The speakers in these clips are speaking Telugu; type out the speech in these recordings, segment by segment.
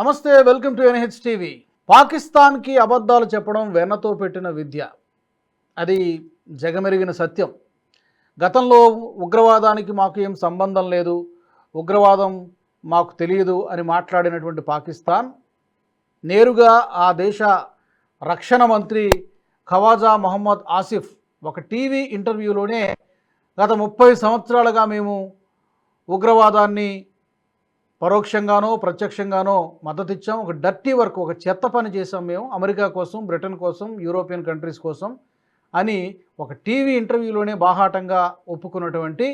నమస్తే, వెల్కమ్ టు ఎన్హెచ్ టీవీ. పాకిస్తాన్కి అబద్ధాలు చెప్పడం వెన్నతో పెట్టిన విద్య, అది జగమెరిగిన సత్యం. గతంలో ఉగ్రవాదానికి మాకు ఏం సంబంధం లేదు, ఉగ్రవాదం మాకు తెలియదు అని మాట్లాడినటువంటి పాకిస్తాన్ నేరుగా ఆ దేశ రక్షణ మంత్రి ఖవాజా మొహమ్మద్ ఆసిఫ్ ఒక టీవీ ఇంటర్వ్యూలోనే గత 30 సంవత్సరాలుగా మేము ఉగ్రవాదాన్ని పరోక్షంగానో ప్రత్యక్షంగానో మద్దతు ఇచ్చాం, ఒక డర్టీ వర్క్, ఒక చెత్త పని చేసాం మేము అమెరికా కోసం, బ్రిటన్ కోసం, యూరోపియన్ కంట్రీస్ కోసం అని ఒక టీవీ ఇంటర్వ్యూలోనే బాహాటంగా ఒప్పుకున్నటువంటి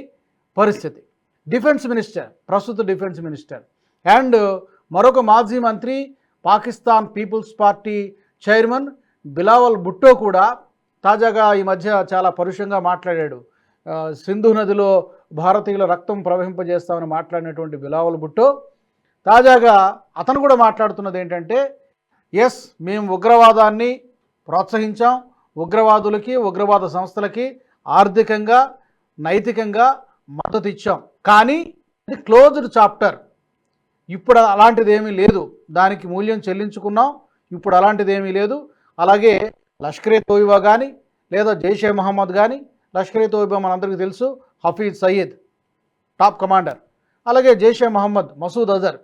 పరిస్థితి. డిఫెన్స్ మినిస్టర్, ప్రస్తుత డిఫెన్స్ మినిస్టర్ అండ్ మరొక మాజీ మంత్రి, పాకిస్తాన్ పీపుల్స్ పార్టీ చైర్మన్ బిలావల్ భుట్టో కూడా తాజాగా ఈ మధ్య చాలా పరుషంగా మాట్లాడాడు. సింధు నదిలో భారతీయుల రక్తం ప్రవహింపజేస్తామని మాట్లాడినటువంటి బిలావల్ భుట్టో తాజాగా అతను కూడా మాట్లాడుతున్నది ఏంటంటే, ఎస్, మేము ఉగ్రవాదాన్ని ప్రోత్సహించాం, ఉగ్రవాదులకి, ఉగ్రవాద సంస్థలకి ఆర్థికంగా, నైతికంగా మద్దతు ఇచ్చాం, కానీ ఇది క్లోజ్డ్ చాప్టర్. ఇప్పుడు అలాంటిది ఏమీ లేదు, దానికి మూల్యం చెల్లించుకున్నాం, ఇప్పుడు అలాంటిది ఏమీ లేదు. అలాగే లష్కరే తోయిబా కానీ లేదా జైషే మహమ్మద్ కానీ, లష్కరే తోయిబా మనందరికీ తెలుసు, హఫీజ్ సయీద్ టాప్ కమాండర్, అలాగే జైషే మహమ్మద్ మసూద్ అజర్,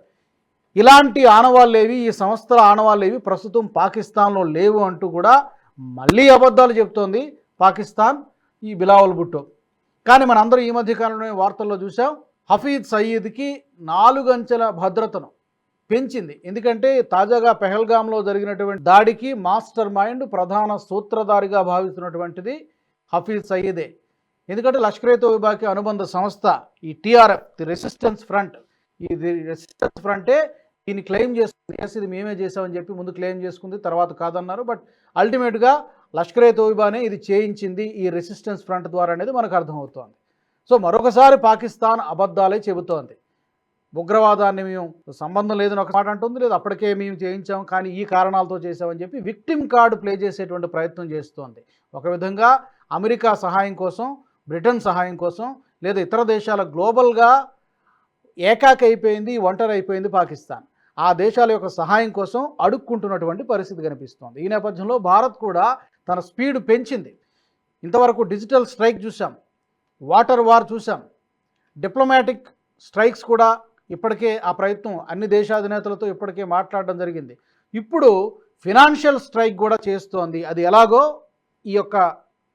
ఇలాంటి ఆనవాళ్ళేవి, ఈ సంస్థల ఆనవాళ్ళేవి ప్రస్తుతం పాకిస్తాన్లో లేవు అంటూ కూడా మళ్ళీ అబద్ధాలు చెప్తోంది పాకిస్తాన్, ఈ బిలావల్ భుట్టో. కానీ మనందరం ఈ మధ్యకాలంలో వార్తల్లో చూసాం, హఫీజ్ సయీద్కి 4 అంచెల భద్రతను పెంచింది. ఎందుకంటే తాజాగా పెహల్గాంలో జరిగినటువంటి దాడికి మాస్టర్ మైండ్, ప్రధాన సూత్రధారిగా భావిస్తున్నటువంటిది హఫీజ్ సయీదే. ఎందుకంటే లష్కరే తోయిబాకి అనుబంధ సంస్థ ఈ టీఆర్ఎఫ్, ది రెసిస్టెన్స్ ఫ్రంట్, ఇది రెసిస్టెన్స్ ఫ్రంటే దీన్ని క్లెయిమ్ చేసుకుంది, ఎస్ ఇది మేమే చేసామని చెప్పి ముందు క్లెయిమ్ చేసుకుంది, తర్వాత కాదన్నారు. బట్ అల్టిమేట్గా లష్కరే తోయిబానే ఇది చేయించింది ఈ రెసిస్టెన్స్ ఫ్రంట్ ద్వారా అనేది మనకు అర్థమవుతోంది. సో మరొకసారి పాకిస్తాన్ అబద్ధాలే చెబుతోంది. ఉగ్రవాదాన్ని మేము సంబంధం లేదని ఒక మాట అంటుంది, లేదు అప్పటికే మేము చేయించాం కానీ ఈ కారణాలతో చేసామని చెప్పి విక్టిమ్ కార్డు ప్లే చేసేటువంటి ప్రయత్నం చేస్తోంది. ఒక విధంగా అమెరికా సహాయం కోసం, బ్రిటన్ సహాయం కోసం, లేదా ఇతర దేశాల గ్లోబల్గా ఏకాకైపోయింది, ఒంటరి అయిపోయింది పాకిస్తాన్. ఆ దేశాల యొక్క సహాయం కోసం అడుక్కుంటున్నటువంటి పరిస్థితి కనిపిస్తోంది. ఈ నేపథ్యంలో భారత్ కూడా తన స్పీడ్ పెంచింది. ఇంతవరకు డిజిటల్ స్ట్రైక్ చూసాం, వాటర్ వార్ చూసాం, డిప్లొమాటిక్ స్ట్రైక్స్ కూడా ఇప్పటికే ఆ ప్రయత్నం అన్ని దేశాధినేతలతో ఇప్పటికే మాట్లాడడం జరిగింది. ఇప్పుడు ఫినాన్షియల్ స్ట్రైక్ కూడా చేస్తోంది. అది ఎలాగో ఈ యొక్క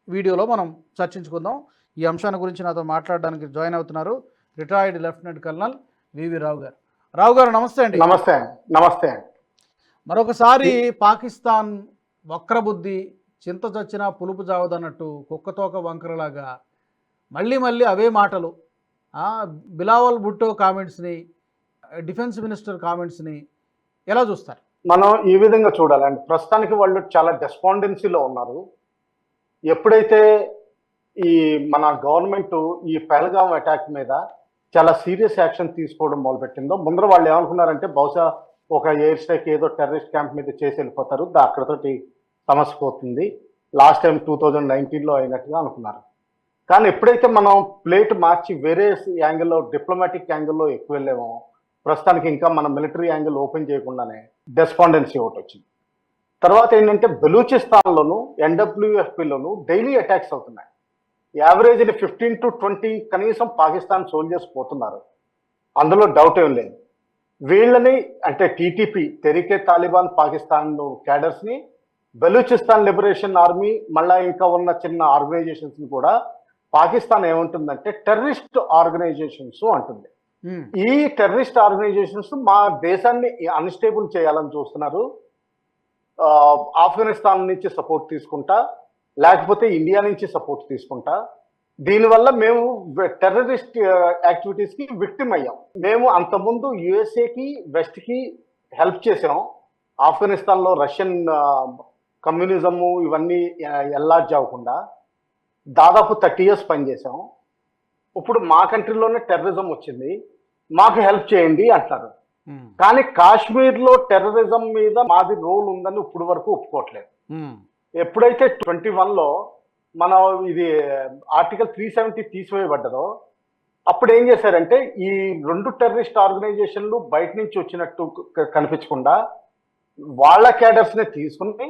వీడియోలో మనం చర్చించుకుందాం. ఈ అంశాన్ని గురించి నాతో మాట్లాడడానికి జాయిన్ అవుతున్నారు రిటైర్డ్ లెఫ్టినెంట్ కల్నల్ వివి రావు గారు. రావు గారు నమస్తే అండి. నమస్తే. నమస్తే. మరొకసారి పాకిస్తాన్ వక్రబుద్ధి, చింత చచ్చినా పులుపు జావదన్నట్టు కుక్కతోక వంకరలాగా మళ్ళీ మళ్ళీ అవే మాటలు, బిలావల్ భుట్టో కామెంట్స్ని, డిఫెన్స్ మినిస్టర్ కామెంట్స్ని ఎలా చూస్తారు? మనం ఈ విధంగా చూడాలండి. ప్రస్తుతానికి వాళ్ళు చాలా డెస్పాండెన్సీలో ఉన్నారు. ఎప్పుడైతే ఈ మన గవర్నమెంట్ ఈ పహల్గాం అటాక్ మీద చాలా సీరియస్ యాక్షన్ తీసుకోవడం మొదలుపెట్టిందో, ముందర వాళ్ళు ఏమనుకున్నారంటే బహుశా ఒక ఎయిర్ స్ట్రైక్ ఏదో టెర్రరిస్ట్ క్యాంప్ మీద చేసి వెళ్ళిపోతారు, అక్కడతోటి సమస్య పోతుంది, లాస్ట్ టైం 2019లో అయినట్టుగా అనుకున్నారు. కానీ ఎప్పుడైతే మనం ప్లేట్ మార్చి వేరే యాంగిల్లో, డిప్లొమాటిక్ యాంగిల్లో ఎక్కువ వెళ్ళామో, ప్రస్తుతానికి ఇంకా మన మిలిటరీ యాంగిల్ ఓపెన్ చేయకుండానే డెస్పాండెన్సీ ఒకటి వచ్చింది. తర్వాత ఏంటంటే బెలూచిస్తాన్లోను, ఎన్డబ్ల్యూఎఫ్పిలోను డైలీ అటాక్స్ అవుతున్నాయి. యావరేజ్ని 15 to 20 కనీసం పాకిస్తాన్ సోల్జర్స్ పోతున్నారు, అందులో డౌట్ ఏం లేదు. వీళ్ళని అంటే టీటీపీ, తెరికే తాలిబాన్ పాకిస్తాన్ క్యాడర్స్ని బెలూచిస్తాన్ లిబరేషన్ ఆర్మీ, మళ్ళా ఇంకా ఉన్న చిన్న ఆర్గనైజేషన్స్ని కూడా పాకిస్తాన్ ఏమంటుందంటే టెర్రరిస్ట్ ఆర్గనైజేషన్స్ అంటుంది. ఈ టెర్రరిస్ట్ ఆర్గనైజేషన్స్ మా దేశాన్ని అన్స్టేబుల్ చేయాలని చూస్తున్నారు. ఆఫ్ఘనిస్తాన్ నుంచి సపోర్ట్ తీసుకుంటా, లేకపోతే ఇండియా నుంచి సపోర్ట్ తీసుకుంటా, దీనివల్ల మేము టెర్రరిస్ట్ యాక్టివిటీస్కి విక్టిమ్ అయ్యాం. మేము అంతకుముందు యుఎస్ఏకి, వెస్ట్కి హెల్ప్ చేసాం. ఆఫ్ఘనిస్తాన్లో రష్యన్ కమ్యూనిజము ఇవన్నీ ఎల్లార్జ్ అవ్వకుండా దాదాపు 30 years పనిచేసాం. ఇప్పుడు మా కంట్రీలోనే టెర్రరిజం వచ్చింది, మాకు హెల్ప్ చేయండి అంటారు. కానీ కాశ్మీర్లో టెర్రరిజం మీద మాది రోల్ ఉందని ఇప్పుడు వరకు ఒప్పుకోవట్లేదు. ఎప్పుడైతే 21లో మన ఇది ఆర్టికల్ 370 తీసివేయబడ్డదో, అప్పుడు ఏం చేశారంటే ఈ రెండు టెర్రరిస్ట్ ఆర్గనైజేషన్లు బయట నుంచి వచ్చినట్టు కనిపించకుండా వాళ్ళ క్యాడర్స్ ని తీసుకుని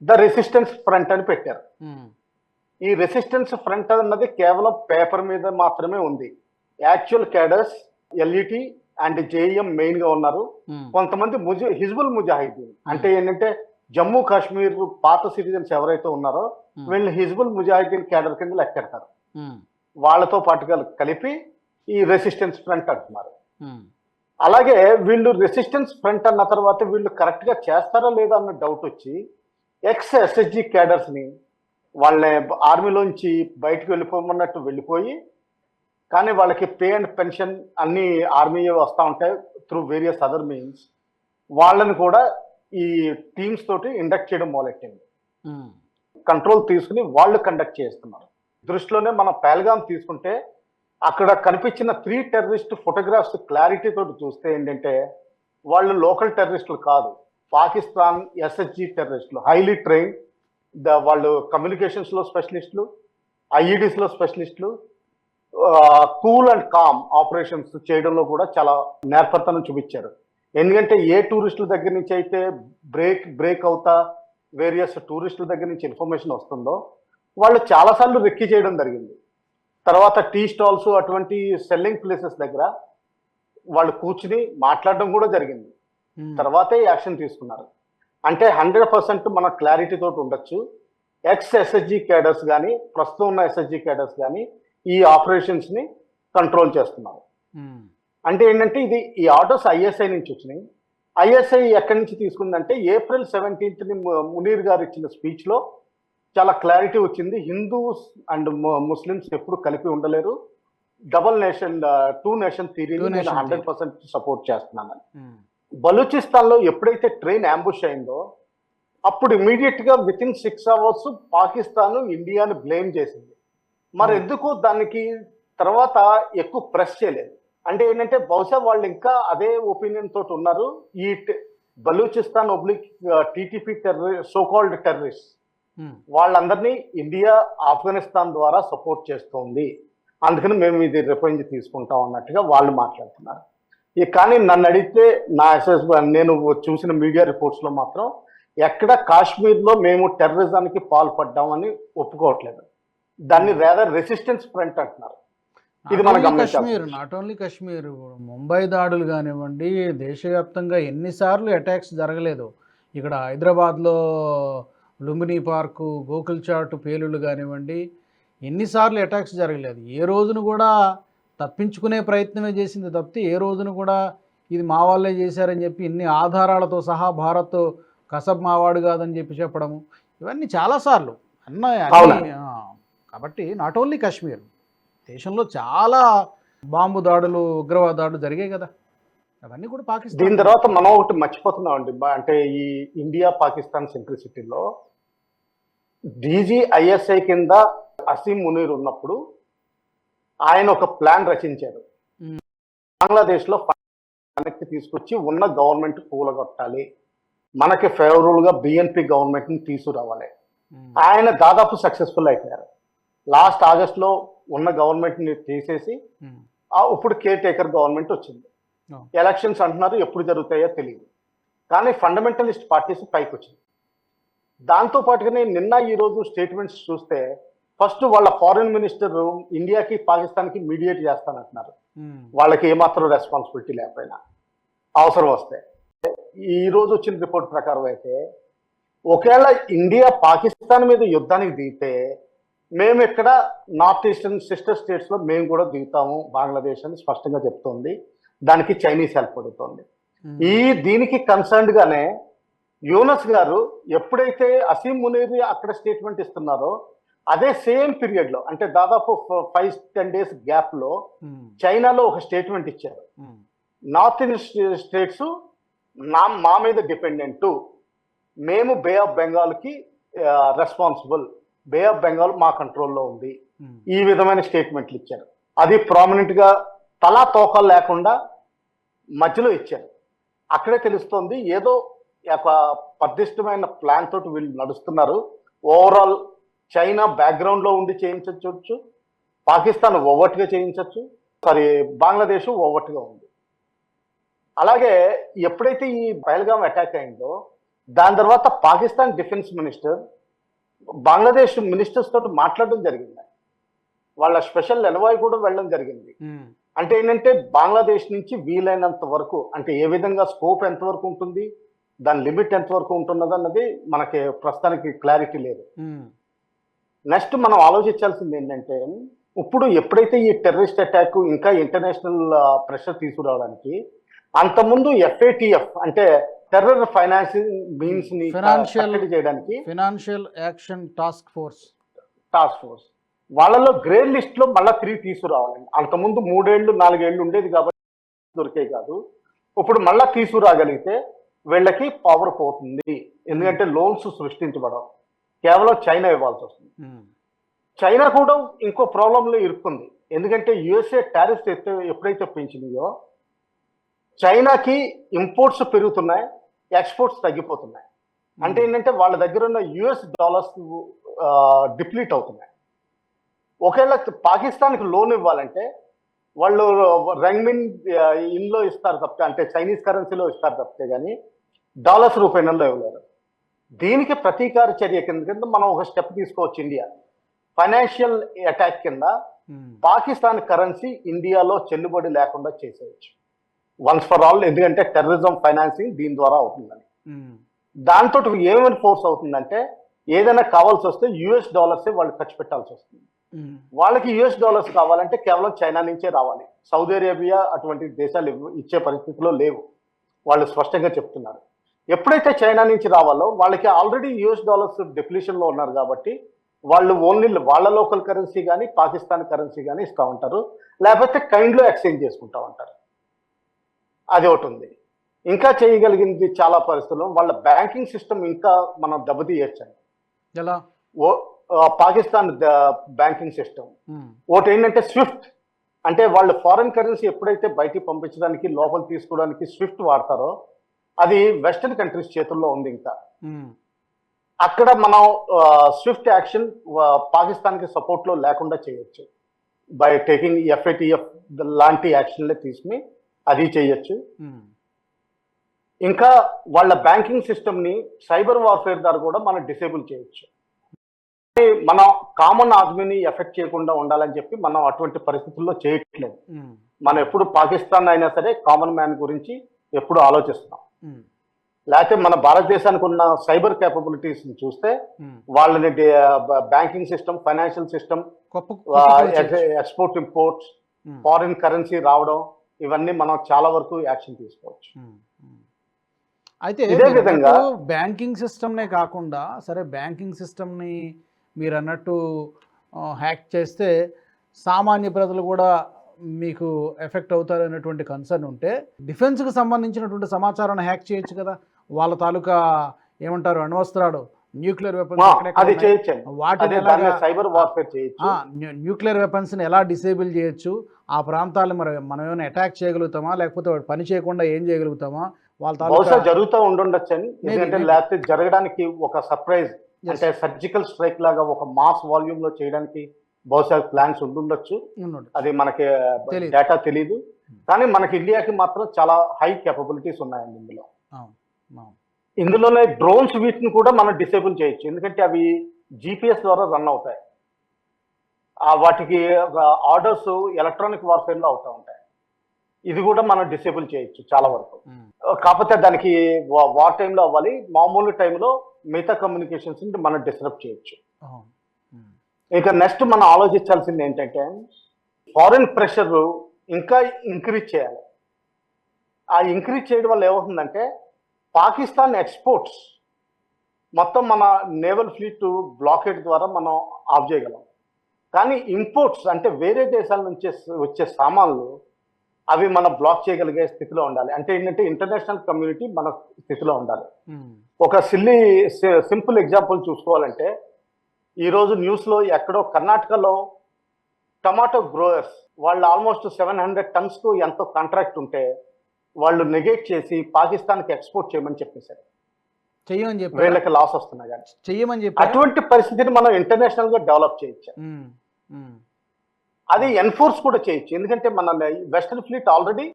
ద రెసిస్టెన్స్ ఫ్రంట్ అని పెట్టారు. ఈ రెసిస్టెన్స్ ఫ్రంట్ అన్నది కేవలం పేపర్ మీద మాత్రమే ఉంది. Actual cadres LET and JEM main గా ఉన్నారు. కొంతమంది హిజ్బుల్ ముజాహిదీన్ అంటే ఏంటంటే జమ్మూ కాశ్మీర్ పాత సిటిజన్స్ ఎవరైతే ఉన్నారో వీళ్ళు హిజ్బుల్ ముజాహిదీన్ క్యాడర్ కింద లెక్కెడతారు. వాళ్ళతో పాటుగా కలిపి ఈ రెసిస్టెన్స్ ఫ్రంట్ అంటున్నారు. అలాగే వీళ్ళు రెసిస్టెన్స్ ఫ్రంట్ అన్న తర్వాత వీళ్ళు కరెక్ట్ గా చేస్తారా లేదా అన్న డౌట్ వచ్చి ఎక్స్ ఎస్ఎస్జి క్యాడర్స్ ని వాళ్ళని ఆర్మీలోంచి బయటకు వెళ్ళిపోమన్నట్టు వెళ్ళిపోయి, కానీ వాళ్ళకి పే అండ్ పెన్షన్ అన్ని ఆర్మీ వస్తూ ఉంటాయి త్రూ వేరియస్ అదర్ మీన్స్. వాళ్ళని కూడా ఈ టీమ్స్ తోటి ఇండక్ట్ చేయడం మొదలెట్టింది. కంట్రోల్ తీసుకుని వాళ్ళు కండక్ట్ చేస్తున్నారు. దృష్టిలోనే మనం పహల్గామ్ తీసుకుంటే అక్కడ కనిపించిన 3 టెర్రరిస్ట్ ఫోటోగ్రాఫ్స్ క్లారిటీ తోటి చూస్తే ఏంటంటే వాళ్ళు లోకల్ టెర్రరిస్టులు కాదు, పాకిస్తాన్ ఎస్ఎస్జి టెర్రరిస్టులు, హైలీ ట్రైన్. వాళ్ళు కమ్యూనికేషన్స్ లో స్పెషలిస్టులు, ఐఈడీస్ లో స్పెషలిస్టులు, కూల్ అండ్ కామ్ ఆపరేషన్స్ చేయడంలో కూడా చాలా నేర్పరితనం చూపించారు. ఎందుకంటే ఏ టూరిస్టుల దగ్గర నుంచి అయితే బ్రేక్ అవుతా వేరియస్ టూరిస్టుల దగ్గర నుంచి ఇన్ఫర్మేషన్ వస్తుందో వాళ్ళు చాలాసార్లు రెక్కి చేయడం జరిగింది. తర్వాత టీ స్టాల్స్ అటువంటి సెల్లింగ్ ప్లేసెస్ దగ్గర వాళ్ళు కూర్చుని మాట్లాడడం కూడా జరిగింది. తర్వాతే యాక్షన్ తీసుకున్నారు. అంటే 100% మన క్లారిటీ తోటి ఉండొచ్చు ఎక్స్ ఎస్ఎస్జి క్యాడర్స్ కానీ ప్రస్తుతం ఉన్న ఎస్ఎస్జి క్యాడర్స్ కానీ ఈ ఆపరేషన్స్ ని కంట్రోల్ చేస్తున్నారు. అంటే ఏంటంటే ఈ ఆర్డర్స్ ఐఎస్ఐ నుంచి వచ్చినాయి. ఐఎస్ఐ ఎక్కడి నుంచి తీసుకుందంటే April 17th మునీర్ గారు ఇచ్చిన స్పీచ్ లో చాలా క్లారిటీ వచ్చింది. హిందూస్ అండ్ ముస్లిమ్స్ ఎప్పుడు కలిపి ఉండలేరు, డబల్ నేషన్ 2 నేషన్ థియరీని నేను 100% సపోర్ట్ చేస్తున్నానని. బలూచిస్తాన్ లో ఎప్పుడైతే ట్రైన్ అంబుష్ అయిందో అప్పుడు ఇమీడియట్ గా వితిన్ 6 hours పాకిస్తాన్ ఇండియాని బ్లేమ్ చేసింది. మరి ఎందుకు దానికి తర్వాత ఎక్కువ ప్రెస్ చేయలేదు అంటే ఏంటంటే బహుశా వాళ్ళు ఇంకా అదే ఒపీనియన్ తోటి ఉన్నారు. ఈ Balochistan oblique TTP so called terrorist వాళ్ళందరినీ ఇండియా ఆఫ్ఘనిస్తాన్ ద్వారా సపోర్ట్ చేస్తోంది, అందుకని మేము ఇది రిఫరెన్స్ తీసుకుంటాం అన్నట్టుగా వాళ్ళు మాట్లాడుతున్నారు. కానీ నన్ను అడిగితే నేను చూసిన మీడియా రిపోర్ట్స్ లో మాత్రం ఎక్కడ కాశ్మీర్లో మేము టెర్రరిజానికి పాల్పడ్డామని ఒప్పుకోవట్లేదు. దాన్ని రేదర్ రెసిస్టెన్స్ ఫ్రంట్ అంటున్నారు. ఇది మన కాశ్మీర్, నాట్ ఓన్లీ కాశ్మీర్, ముంబై దాడులు కానివ్వండి, దేశవ్యాప్తంగా ఎన్నిసార్లు అటాక్స్ జరగలేదు. ఇక్కడ హైదరాబాద్లో లుంబినీ పార్కు, గోకుల్ చాట్ పేలుళ్ళు కానివ్వండి, ఎన్నిసార్లు అటాక్స్ జరగలేదు. ఏ రోజును కూడా తప్పించుకునే ప్రయత్నమే చేసింది తప్పితే ఏ రోజును కూడా ఇది మా వాళ్ళే చేశారని చెప్పి ఇన్ని ఆధారాలతో సహా భారత్ కసబ్ మావాడు కాదని చెప్పడము ఇవన్నీ చాలాసార్లు అన్నీ. కాబట్టి నాట్ ఓన్లీ కాశ్మీర్, దేశంలో చాలా బాంబు దాడులు, ఉగ్రవాద దాడులు జరిగాయి కదా, అవన్నీ కూడా పాకిస్తాన్. దీని తర్వాత మనం ఒకటి మర్చిపోతున్నాం అండి. అంటే ఈ ఇండియా పాకిస్తాన్ సింప్లిసిటీలో DGISI కింద అసీం మునీర్ ఉన్నప్పుడు ఆయన ఒక ప్లాన్ రచించారు. బంగ్లాదేశ్లో వెనక్కి తీసుకొచ్చి ఉన్న గవర్నమెంట్ కూలగొట్టాలి, మనకి ఫేవరబుల్ గా BNP గవర్నమెంట్ ని తీసుకురావాలి. ఆయన దాదాపు సక్సెస్ఫుల్ అయిపోయారు. లాస్ట్ ఆగస్ట్లో ఉన్న గవర్నమెంట్ ని తీసేసి ఇప్పుడు కేర్ టేకర్ గవర్నమెంట్ వచ్చింది. ఎలక్షన్స్ అంటున్నారు, ఎప్పుడు జరుగుతాయో తెలియదు. కానీ ఫండమెంటలిస్ట్ పార్టీస్ పైకి వచ్చింది. దాంతో పాటుగానే నిన్న ఈరోజు స్టేట్మెంట్స్ చూస్తే ఫస్ట్ వాళ్ళ ఫారిన్ మినిస్టర్ ఇండియాకి పాకిస్తాన్కి మీడియేట్ చేస్తానంటున్నారు. వాళ్ళకి ఏమాత్రం రెస్పాన్సిబిలిటీ లేకపోయినా అవసరం వస్తే. ఈ రోజు వచ్చిన రిపోర్ట్ ప్రకారం అయితే ఒకవేళ ఇండియా పాకిస్తాన్ మీద యుద్ధానికి దిగితే మేము ఇక్కడ నార్త్ ఈస్టర్న్ సిస్టర్ స్టేట్స్ లో మేము కూడా దిగుతాము బంగ్లాదేశ్ అని స్పష్టంగా చెప్తోంది. దానికి చైనీస్ హెల్ప్ అడుగుతోంది. దీనికి కన్సర్న్డ్ గానే యూనస్ గారు ఎప్పుడైతే అసీం మునీర్ అక్కడ స్టేట్మెంట్ ఇస్తున్నారో అదే సేమ్ పీరియడ్ లో అంటే దాదాపు 5-10 days గ్యాప్ లో చైనాలో ఒక స్టేట్మెంట్ ఇచ్చారు. నార్త్ ఈస్ట్ స్టేట్స్ మా మీద డిపెండెంట్, మేము బే ఆఫ్ బెంగాల్ కి రెస్పాన్సిబుల్, బే ఆఫ్ బెంగాల్ మా కంట్రోల్లో ఉంది, ఈ విధమైన స్టేట్మెంట్లు ఇచ్చారు. అది ప్రామినెంట్ గా తలా తోకలు లేకుండా మధ్యలో ఇచ్చారు. అక్కడే తెలుస్తోంది ఏదో ఒక పటిష్టమైన ప్లాన్ తోటి వీళ్ళు నడుస్తున్నారు. ఓవరాల్ చైనా బ్యాక్గ్రౌండ్ లో ఉండి చేయించవచ్చు, పాకిస్తాన్ ఓవర్ట్ గా చేయించవచ్చు, సారీ బంగ్లాదేశ్ ఓవర్ట్గా ఉంది. అలాగే ఎప్పుడైతే ఈ పహల్గామ్ అటాక్ అయిందో దాని తర్వాత Pakistan defence minister Bangladesh ministers తోటి మాట్లాడడం జరిగింది. వాళ్ళ స్పెషల్ ఎన్వాయ్ కూడా వెళ్ళడం జరిగింది. అంటే ఏంటంటే బంగ్లాదేశ్ నుంచి వీలైనంత వరకు, అంటే ఏ విధంగా స్కోప్ ఎంతవరకు ఉంటుంది, దాని లిమిట్ ఎంతవరకు ఉంటున్నది అన్నది మనకి ప్రస్తుతానికి క్లారిటీ లేదు. నెక్స్ట్ మనం ఆలోచించాల్సింది ఏంటంటే, ఇప్పుడు ఎప్పుడైతే ఈ టెర్రరిస్ట్ అటాక్ ఇంకా ఇంటర్నేషనల్ ప్రెషర్ తీసుకురావడానికి, అంతకుముందు FATF అంటే టెర్రర్ ఫైనాన్సింగ్ మీన్స్ ని కట్టడి చేయడానికి ఫైనాన్షియల్ యాక్షన్ టాస్క్ ఫోర్స్ వాళ్ళలో గ్రే లిస్ట్ లో మళ్ళీ 3 తీసుకురావాలండి. అంతకుముందు 3 ఏళ్ళు 4 ఏళ్ళు ఉండేది కాబట్టి దొరికే కాదు. ఇప్పుడు మళ్ళా తీసుకురాగలిగితే వీళ్ళకి పవర్ పోతుంది. ఎందుకంటే లోన్స్ సృష్టించబడవు, కేవలం చైనా ఇవ్వాల్సి వస్తుంది. చైనా కూడా ఇంకో ప్రాబ్లంలో ఇరుక్కుంది. ఎందుకంటే USA టారిఫ్స్ ఎప్పుడైతే పెంచినాయో చైనాకి ఇంపోర్ట్స్ పెరుగుతున్నాయి, ఎక్స్పోర్ట్స్ తగ్గిపోతున్నాయి. అంటే ఏంటంటే వాళ్ళ దగ్గర ఉన్న US డాలర్స్ డిప్లీట్ అవుతున్నాయి. ఒకవేళ పాకిస్తాన్కి లోన్ ఇవ్వాలంటే వాళ్ళు రంగ్మిన్ ఇన్లో ఇస్తారు తప్పితే, అంటే చైనీస్ కరెన్సీలో ఇస్తారు తప్పితే కానీ డాలర్స్ రూపాయలలో ఇవ్వలేరు. దీనికి ప్రతీకార చర్య కింద మనం ఒక స్టెప్ తీసుకోవచ్చు. ఇండియా ఫైనాన్షియల్ అటాక్ కింద పాకిస్తాన్ కరెన్సీ ఇండియాలో చెల్లుబడి లేకుండా చేసేయచ్చు వన్స్ ఫర్ ఆల్. ఎందుకంటే టెర్రరిజం ఫైనాన్సింగ్ దీని ద్వారా అవుతుందని. దాంతో ఏమైనా ఫోర్స్ అవుతుందంటే ఏదైనా కావాల్సి వస్తే US డాలర్సే వాళ్ళు ఖర్చు పెట్టాల్సి వస్తుంది. వాళ్ళకి US డాలర్స్ కావాలంటే కేవలం చైనా నుంచే రావాలి. సౌదీ అరేబియా అటువంటి దేశాలు ఇచ్చే పరిస్థితిలో లేవు, వాళ్ళు స్పష్టంగా చెప్తున్నారు. ఎప్పుడైతే చైనా నుంచి రావాలో వాళ్ళకి ఆల్రెడీ US డాలర్స్ డిప్లీషన్లో ఉన్నారు కాబట్టి వాళ్ళు ఓన్లీ వాళ్ళ లోకల్ కరెన్సీ కానీ పాకిస్తాన్ కరెన్సీ కానీ ఇస్తూ ఉంటారు, లేకపోతే కైండ్లో ఎక్స్చేంజ్ చేసుకుంటూ ఉంటారు. అది ఒకటి ఉంది. ఇంకా చేయగలిగింది చాలా పరిస్థితుల్లో వాళ్ళ బ్యాంకింగ్ సిస్టమ్ ఇంకా మనం దెబ్బతీయచ్చండి. ఎలా? పాకిస్తాన్ బ్యాంకింగ్ సిస్టమ్ ఒకటి ఏంటంటే స్విఫ్ట్, అంటే వాళ్ళు ఫారెన్ కరెన్సీ ఎప్పుడైతే బయటికి పంపించడానికి లోపల తీసుకోవడానికి స్విఫ్ట్ వాడతారో అది వెస్టర్న్ కంట్రీస్ చేతుల్లో ఉంది. ఇంకా అక్కడ మనం స్విఫ్ట్ యాక్షన్ పాకిస్తాన్కి సపోర్ట్లో లేకుండా చేయొచ్చు బై టేకింగ్ FATF లాంటి యాక్షన్లే తీసుకుని అది చేయొచ్చు. ఇంకా వాళ్ళ బ్యాంకింగ్ సిస్టమ్ని సైబర్ వార్ఫేర్ ద్వారా కూడా మనం డిసేబుల్ చేయొచ్చు. మనం కామన్ ఆద్మీని ఎఫెక్ట్ చేయకుండా ఉండాలని చెప్పి మనం అటువంటి పరిస్థితుల్లో చేయట్లేదు. మనం ఎప్పుడు పాకిస్తాన్ అయినా సరే కామన్ మ్యాన్ గురించి ఎప్పుడు ఆలోచిస్తున్నాం. లేకపోతే మన భారతదేశానికి ఉన్న సైబర్ కేపబిలిటీస్ చూస్తే వాళ్ళని banking system, financial system, export imports, foreign currency రావడం, ఇవన్నీ మనం చాలా వరకు యాక్షన్ తీసుకోవచ్చు. అయితే ఇదే విధంగా బ్యాంకింగ్ సిస్టమ్నే కాకుండా, సరే బ్యాంకింగ్ సిస్టమ్ని మీరు అన్నట్టు హ్యాక్ చేస్తే సామాన్య ప్రజలు కూడా మీకు ఎఫెక్ట్ అవుతారు అనేటువంటి కన్సర్న్ ఉంటే డిఫెన్స్కి సంబంధించినటువంటి సమాచారాన్ని హ్యాక్ చేయొచ్చు కదా. వాళ్ళ తాలూకా ఏమంటారు అణ్వస్త్రాలు, న్యూక్లియర్ వెపన్స్ వాటిని న్యూక్లియర్ వెపన్స్ని ఎలా డిసేబుల్ చేయొచ్చు, ఆ ప్రాంతాలను మనం ఏమైనా అటాక్ చేయగలుగుతామా, లేకపోతే పని చేయకుండా ఏం చేయగలుగుతామా, వాళ్ళ తాలూకా జరుగుతూ ఉండొచ్చు అని. ఎందుకంటే లేకపోతే జరగడానికి ఒక సర్ప్రైజ్, అంటే సర్జికల్ స్ట్రైక్ లాగా ఒక మాస్ వాల్యూమ్ లో చేయడానికి బహుశా ప్లాన్స్ ఉండొచ్చు. అది మనకి డేటా తెలియదు, కానీ మనకి ఇండియాకి మాత్రం చాలా హై కేపబిలిటీస్ ఉన్నాయండి ఇందులో. ఇందులోనే డ్రోన్స్ వీటిని కూడా మనం డిసేబుల్ చేయొచ్చు, ఎందుకంటే అవి GPS ద్వారా రన్ అవుతాయి. వాటికి ఆర్డర్స్ ఎలక్ట్రానిక్ వార్ఫేర్ లో అవుతూ ఉంటాయి. ఇది కూడా మనం డిసేబుల్ చేయొచ్చు చాలా వరకు. కాకపోతే దానికి వార్ టైంలో అవ్వాలి, మామూలు టైంలో మిగతా కమ్యూనికేషన్స్ మనం డిస్టర్బ్ చేయొచ్చు. ఇంకా నెక్స్ట్ మనం ఆలోచించాల్సింది ఏంటంటే ఫారిన్ ప్రెషర్ ఇంకా ఇంక్రీజ్ చేయాలి. ఆ ఇంక్రీజ్ చేయడం వల్ల ఏమవుతుందంటే పాకిస్తాన్ ఎక్స్పోర్ట్స్ మొత్తం మన నేవల్ ఫ్లీట్ బ్లాకేడ్ ద్వారా మనం ఆఫ్ చేయగలం. కానీ ఇంపోర్ట్స్ అంటే వేరే దేశాల నుంచి వచ్చే సామాన్లు అవి మనం బ్లాక్ చేయగలిగే స్థితిలో ఉండాలి. అంటే ఏంటంటే ఇంటర్నేషనల్ కమ్యూనిటీ మన స్థితిలో ఉండాలి. ఒక సింపుల్ ఎగ్జాంపుల్ చూసుకోవాలంటే ఈరోజు న్యూస్లో ఎక్కడో కర్ణాటకలో టమాటో గ్రోయర్స్ వాళ్ళు ఆల్మోస్ట్ 700 టన్స్కు ఎంతో కాంట్రాక్ట్ ఉంటే వాళ్ళు నెగేట్ చేసి పాకిస్తాన్కి ఎక్స్పోర్ట్ చేయమని చెప్పేశారు. చెయ్యమని చెప్పి వీళ్ళకి లాస్ వస్తున్నాయి కానీ చెయ్యమని చెప్పి అటువంటి పరిస్థితిని మనం ఇంటర్నేషనల్ గా డెవలప్ చేయొచ్చు. అది ఎన్ఫోర్స్ కూడా చేయొచ్చు. ఎందుకంటే మన వెస్టర్న్ ఫ్లీట్ ఆల్రెడీ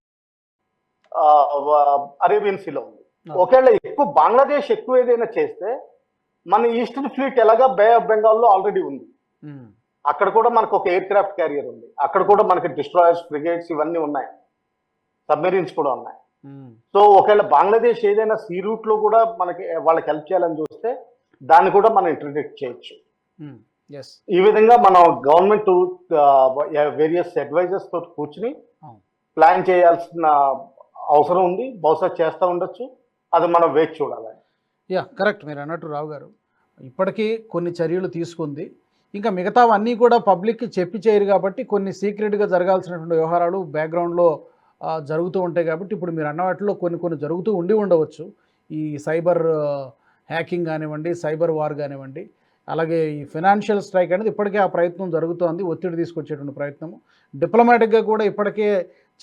అరేబియన్ సీలో ఉంది. ఒకవేళ ఎక్కువ బంగ్లాదేశ్ ఎక్కువ ఏదైనా చేస్తే మన ఈస్టర్న్ ఫ్లీట్ ఎలాగా బే ఆఫ్ బెంగాల్లో ఆల్రెడీ ఉంది. అక్కడ కూడా మనకు ఒక ఎయిర్ క్రాఫ్ట్ క్యారియర్ ఉంది. అక్కడ కూడా మనకి డిస్ట్రాయర్స్, ఫ్రిగేట్స్ ఇవన్నీ ఉన్నాయి, సబ్మెరీన్స్ కూడా ఉన్నాయి. సో ఒకవేళ బంగ్లాదేశ్ ఏదైనా సీ రూట్ లో కూడా మనకి వాళ్ళకి హెల్ప్ చేయాలని చూస్తే దాన్ని కూడా మనం ఇంటర్డిక్ట్ చేయొచ్చు. ఈ విధంగా మనం గవర్నమెంట్ వేరియస్ అడ్వైజర్స్ తోటి కూర్చుని ప్లాన్ చేయాల్సిన అవసరం ఉంది. బహుశా చేస్తూ ఉండొచ్చు, అది మనం వేచి చూడాలి. కరెక్ట్, మీరు అన్నట్టు రావు గారు ఇప్పటికీ కొన్ని చర్యలు తీసుకుంది. ఇంకా మిగతావన్నీ కూడా పబ్లిక్కి చెప్పి చేయరు కాబట్టి కొన్ని సీక్రెట్గా జరగాల్సినటువంటి వ్యవహారాలు బ్యాక్గ్రౌండ్లో జరుగుతూ ఉంటాయి. కాబట్టి ఇప్పుడు మీరు అన్న వాటిలో కొన్ని జరుగుతూ ఉండవచ్చు. ఈ సైబర్ హ్యాకింగ్ కానివ్వండి, సైబర్ వార్ కానివ్వండి, అలాగే ఈ ఫైనాన్షియల్ స్ట్రైక్ అనేది ఇప్పటికే ఆ ప్రయత్నం జరుగుతోంది, ఒత్తిడి తీసుకొచ్చేటువంటి ప్రయత్నము. డిప్లొమాటిక్గా కూడా ఇప్పటికే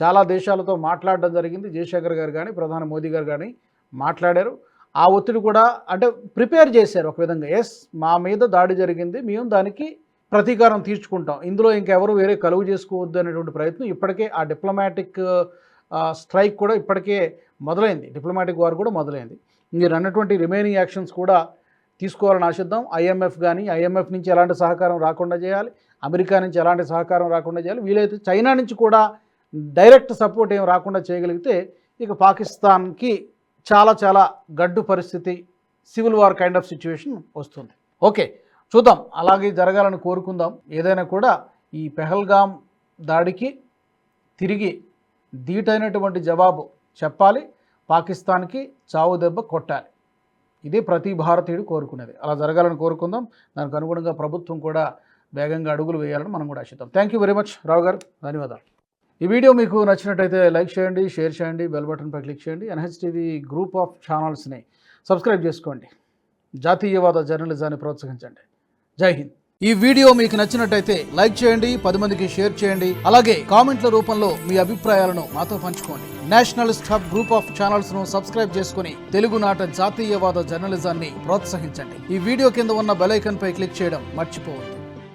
చాలా దేశాలతో మాట్లాడడం జరిగింది. జయశంకర్ గారు కానీ, ప్రధాని మోదీ గారు కానీ మాట్లాడారు. ఆ ఒత్తిడి కూడా అంటే ప్రిపేర్ చేశారు ఒక విధంగా. మా మీద దాడి జరిగింది, మేము దానికి ప్రతీకారం తీర్చుకుంటాం, ఇందులో ఇంకెవరు వేరే కలుగు చేసుకోవద్దు అనేటువంటి ప్రయత్నం ఇప్పటికే ఆ డిప్లొమాటిక్ స్ట్రైక్ కూడా ఇప్పటికే మొదలైంది, డిప్లొమాటిక్ వార్ కూడా మొదలైంది. మీరు అన్నటువంటి రిమైనింగ్ యాక్షన్స్ కూడా తీసుకోవాలని ఆశిద్దాం. ఐఎంఎఫ్ నుంచి ఎలాంటి సహకారం రాకుండా చేయాలి, అమెరికా నుంచి ఎలాంటి సహకారం రాకుండా చేయాలి, వీలైతే చైనా నుంచి కూడా డైరెక్ట్ సపోర్ట్ ఏం రాకుండా చేయగలిగితే ఇక పాకిస్తాన్కి చాలా గడ్డు పరిస్థితి, civil war kind of situation వస్తుంది. ఓకే, చూద్దాం, అలాగే జరగాలని కోరుకుందాం. ఏదైనా కూడా ఈ పెహల్గాం దాడికి తిరిగి ధీటైనటువంటి జవాబు చెప్పాలి, పాకిస్తాన్కి చావు దెబ్బ కొట్టాలి. ఇది ప్రతి భారతీయుడు కోరుకునేది. అలా జరగాలని కోరుకుందాం. దానికి అనుగుణంగా ప్రభుత్వం కూడా వేగంగా అడుగులు వేయాలని మనం కూడా ఆశిద్దాం. థ్యాంక్ యూ వెరీ మచ్ రావు గారు, ధన్యవాదాలు. ఈ వీడియో మీకు నచ్చినట్టయితే లైక్ చేయండి, షేర్ చేయండి, బెల్ బటన్పై క్లిక్ చేయండి. NHTV గ్రూప్ ఆఫ్ ఛానల్స్ని సబ్స్క్రైబ్ చేసుకోండి. జాతీయవాద జర్నలిజాన్ని ప్రోత్సహించండి. జై హింద్. ఈ వీడియో మీకు నచ్చినట్టయితే లైక్ చేయండి, 10 మందికి షేర్ చేయండి. అలాగే కామెంట్ల రూపంలో మీ అభిప్రాయాలను మాతో పంచుకోండి. Nationalist hub group of channels ను సబ్స్క్రైబ్ చేసుకుని తెలుగునాట జాతీయవాద జర్నలిజాన్ని ప్రోత్సహించండి. ఈ వీడియో కింద ఉన్న బెల్ ఐకాన్ పై క్లిక్ చేయడం మర్చిపోవద్దు.